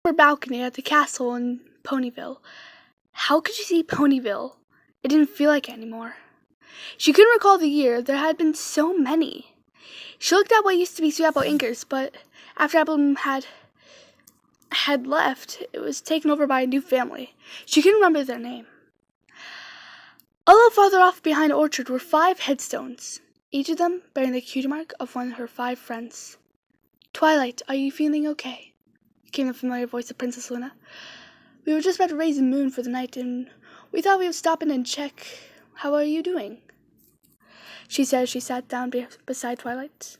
her balcony at the castle in Ponyville. How could she see Ponyville? It didn't feel like it anymore. She couldn't recall the year. There had been so many. She looked at what used to be Sweet Apple Acres, but after Apple Bloom had left, it was taken over by a new family. She couldn't remember their name. A little farther off behind the orchard were 5 headstones, each of them bearing the cutie mark of one of her 5 friends. "Twilight, are you feeling okay?" came the familiar voice of Princess Luna. "We were just about to raise the moon for the night, and we thought we would stop in and check. How are you doing?" she said as she sat down beside Twilight.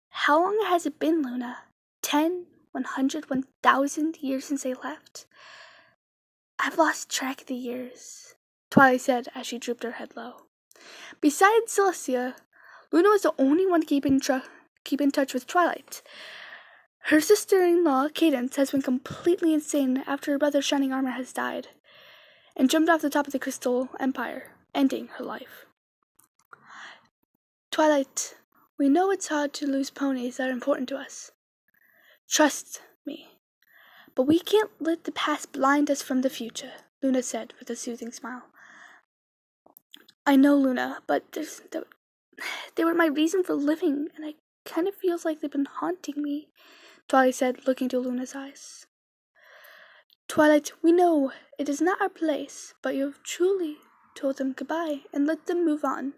"How long has it been, Luna? 10, 100, 1,000 years since they left?" "I've lost track of the years," Twilight said as she drooped her head low. Besides Celestia, Luna was the only one to keep in touch with Twilight. Her sister-in-law, Cadence, has been completely insane after her brother's shining armor has died, and jumped off the top of the Crystal Empire, ending her life. "Twilight, we know it's hard to lose ponies that are important to us. Trust me. But we can't let the past blind us from the future," Luna said with a soothing smile. "I know, Luna, but they were my reason for living, and it kind of feels like they've been haunting me," Twilight said, looking into Luna's eyes. "Twilight, we know it is not our place, but you have truly told them goodbye and let them move on,"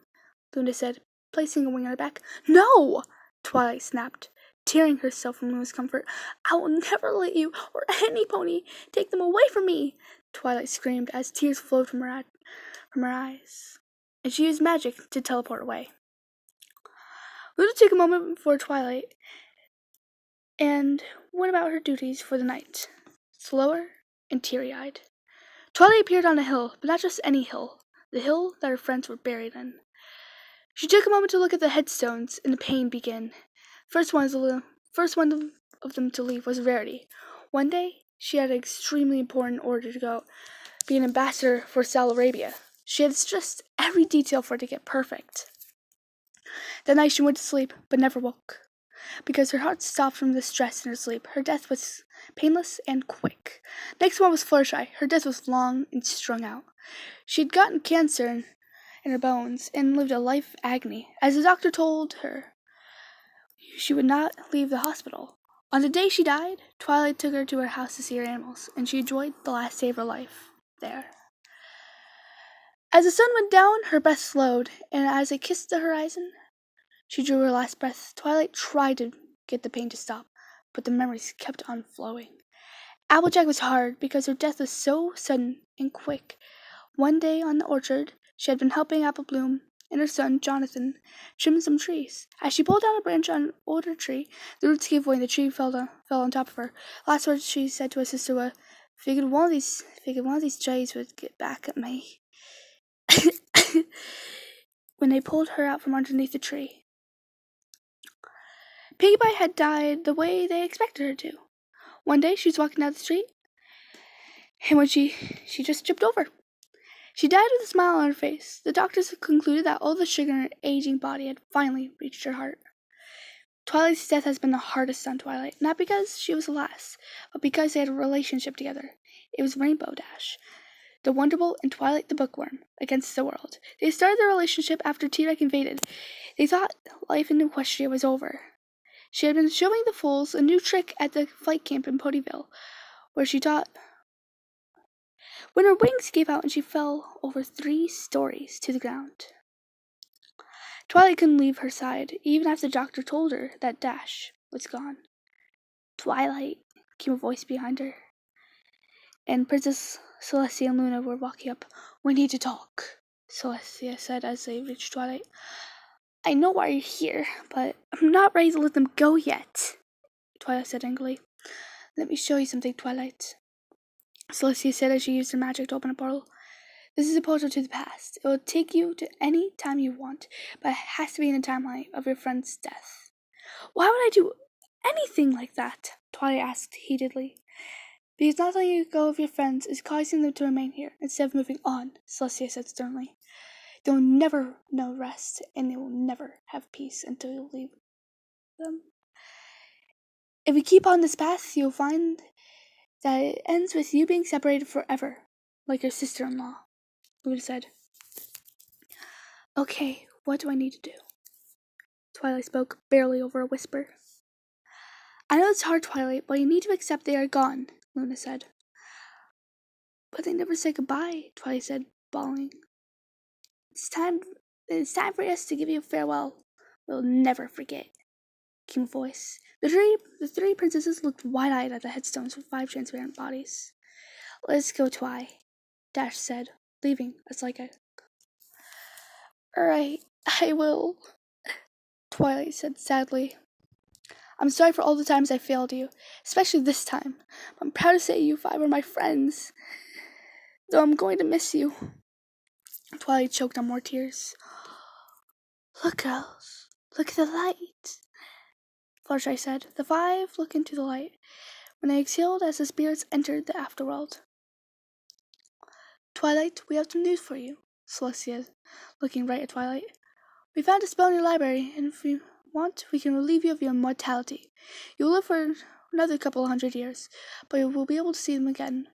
Luna said, placing a wing on her back. "No!" Twilight snapped, tearing herself from Luna's comfort. "I will never let you or any pony take them away from me!" Twilight screamed as tears flowed from her eyes, and she used magic to teleport away. Luna took a moment before Twilight and went about her duties for the night, slower and teary-eyed. Twilight appeared on a hill, but not just any hill, the hill that her friends were buried in. She took a moment to look at the headstones, and the pain began. First one of them to leave was Rarity. One day, she had an extremely important order to go be an ambassador for Saudi Arabia. She had stressed every detail for it to get perfect. That night she went to sleep, but never woke. Because her heart stopped from the stress in her sleep, her death was painless and quick. Next one was Fluttershy. Her death was long and strung out. She had gotten cancer in her bones and lived a life of agony. As the doctor told her, she would not leave the hospital. On the day she died, Twilight took her to her house to see her animals, and she enjoyed the last day of her life there. As the sun went down, her breath slowed, and as it kissed the horizon, she drew her last breath. Twilight tried to get the pain to stop, but the memories kept on flowing. Applejack was hard because her death was so sudden and quick. One day on the orchard, she had been helping Apple Bloom and her son, Jonathan, trim some trees. As she pulled down a branch on an older tree, the roots gave way and the tree fell on top of her. Last words she said to her sister were, figured one of these trees would get back at me." When they pulled her out from underneath the tree, Piggy Pie had died the way they expected her to. One day she was walking down the street, and when she just tripped over. She died with a smile on her face. The doctors concluded that all the sugar in her aging body had finally reached her heart. Twilight's death has been the hardest on Twilight, not because she was the last, but because they had a relationship together. It was Rainbow Dash, the Wonderbolt, and Twilight the Bookworm against the world. They started their relationship after T-Rex invaded. They thought life in Equestria was over. She had been showing the fools a new trick at the flight camp in Ponyville, where she taught when her wings gave out and she fell over 3 stories to the ground. Twilight couldn't leave her side, even after the doctor told her that Dash was gone. "Twilight," came a voice behind her, and Princess Celestia and Luna were walking up. "We need to talk," Celestia said as they reached Twilight. "I know why you're here, but I'm not ready to let them go yet," Twilight said angrily. "Let me show you something, Twilight," Celestia said as she used her magic to open a portal. "This is a portal to the past. It will take you to any time you want, but it has to be in the timeline of your friend's death." "Why would I do anything like that?" Twilight asked heatedly. "Because not letting you go of your friends is causing them to remain here instead of moving on," Celestia said sternly. "They will never know rest, and they will never have peace until you leave them. If you keep on this path, you'll find that it ends with you being separated forever, like your sister-in-law, Luna said. Okay, what do I need to do? Twilight spoke, barely over a whisper. I know it's hard, Twilight, but you need to accept they are gone, Luna said. But they never said goodbye, Twilight said, bawling. It's time for us to give you farewell. We'll never forget, came a voice. The three princesses looked wide-eyed at the headstones with 5 transparent bodies. Let's go, Twi, Dash said, leaving a psychic. Alright, I will, Twilight said sadly. I'm sorry for all the times I failed you, especially this time. I'm proud to say you 5 are my friends, though I'm going to miss you. Twilight choked on more tears. Look, girls, look at the light, Fluttershy said. The 5 looked into the light, when they exhaled as the spirits entered the afterworld. Twilight, we have some news for you, Celestia, looking right at Twilight. We found a spell in your library, and if you want, we can relieve you of your immortality. You'll live for another couple 100 years, but you will be able to see them again.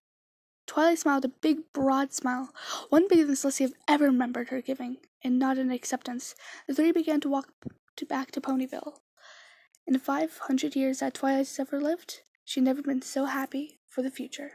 Twilight smiled a big, broad smile, one bigger than Celestia ever remembered her giving, and nodded in acceptance. The 3 began to walk back to Ponyville. In the 500 years that Twilight's ever lived, she'd never been so happy for the future.